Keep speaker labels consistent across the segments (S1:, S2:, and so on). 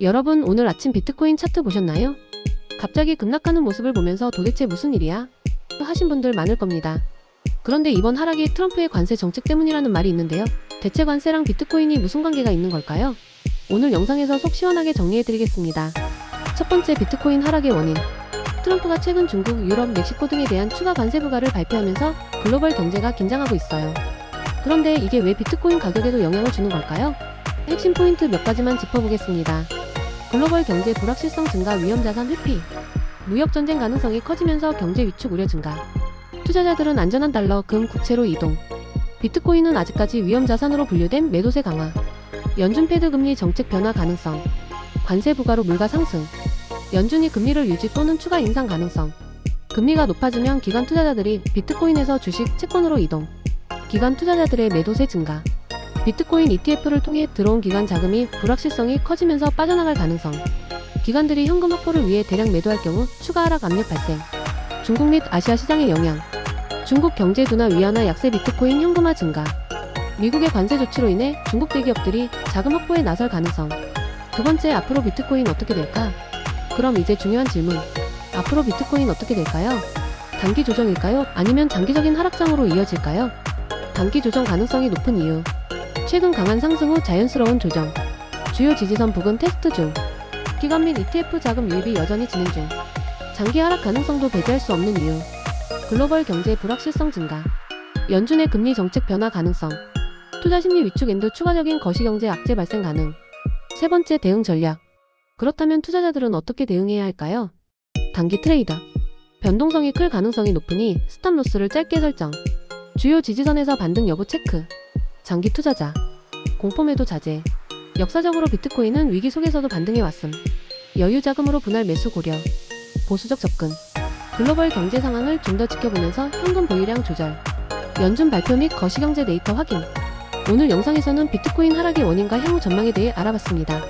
S1: 여러분 오늘 아침 비트코인 차트 보셨나요? 갑자기 급락하는 모습을 보면서 도대체 무슨 일이야? 하신 분들 많을 겁니다. 그런데 이번 하락이 트럼프의 관세 정책 때문이라는 말이 있는데요. 대체 관세랑 비트코인이 무슨 관계가 있는 걸까요? 오늘 영상에서 속 시원하게 정리해드리겠습니다. 첫 번째, 비트코인 하락의 원인. 트럼프가 최근 중국, 유럽, 멕시코 등에 대한 추가 관세 부과를 발표하면서 글로벌 경제가 긴장하고 있어요. 그런데 이게 왜 비트코인 가격에도 영향을 주는 걸까요? 핵심 포인트 몇 가지만 짚어보겠습니다. 글로벌 경제 불확실성 증가, 위험자산 회피, 무역전쟁 가능성이 커지면서 경제 위축 우려 증가, 투자자들은 안전한 달러, 금, 국채로 이동, 비트코인은 아직까지 위험자산으로 분류된 매도세 강화, 연준 패드 금리 정책 변화 가능성, 관세 부과로 물가 상승, 연준이 금리를 유지 또는 추가 인상 가능성, 금리가 높아지면 기관 투자자들이 비트코인에서 주식, 채권으로 이동, 기관 투자자들의 매도세 증가, 비트코인 ETF를 통해 들어온 기관 자금이 불확실성이 커지면서 빠져나갈 가능성, 기관들이 현금 확보를 위해 대량 매도할 경우 추가 하락 압력 발생, 중국 및 아시아 시장의 영향, 중국 경제 둔화 위안화 약세, 비트코인 현금화 증가, 미국의 관세 조치로 인해 중국 대기업들이 자금 확보에 나설 가능성. 두 번째, 앞으로 비트코인 어떻게 될까? 그럼 이제 중요한 질문. 앞으로 비트코인 어떻게 될까요? 단기 조정일까요? 아니면 장기적인 하락장으로 이어질까요? 단기 조정 가능성이 높은 이유. 최근 강한 상승 후 자연스러운 조정. 주요 지지선 부근 테스트 중. 기관 및 ETF 자금 유입이 여전히 진행 중. 장기 하락 가능성도 배제할 수 없는 이유. 글로벌 경제 불확실성 증가. 연준의 금리 정책 변화 가능성. 투자 심리 위축 앤드 추가적인 거시경제 악재 발생 가능. 세 번째, 대응 전략. 그렇다면 투자자들은 어떻게 대응해야 할까요? 단기 트레이더. 변동성이 클 가능성이 높으니 스탑로스를 짧게 설정. 주요 지지선에서 반등 여부 체크. 장기 투자자. 공포매도 자제. 역사적으로 비트코인은 위기 속에서도 반등해왔음. 여유 자금으로 분할 매수 고려. 보수적 접근. 글로벌 경제 상황을 좀 더 지켜보면서 현금 보유량 조절. 연준 발표 및 거시경제 데이터 확인. 오늘 영상에서는 비트코인 하락의 원인과 향후 전망에 대해 알아봤습니다.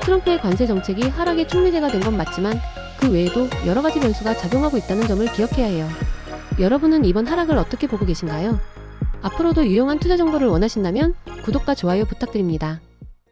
S1: 트럼프의 관세 정책이 하락의 촉매제가 된 건 맞지만 그 외에도 여러 가지 변수가 작용하고 있다는 점을 기억해야 해요. 여러분은 이번 하락을 어떻게 보고 계신가요? 앞으로도 유용한 투자 정보를 원하신다면 구독과 좋아요 부탁드립니다.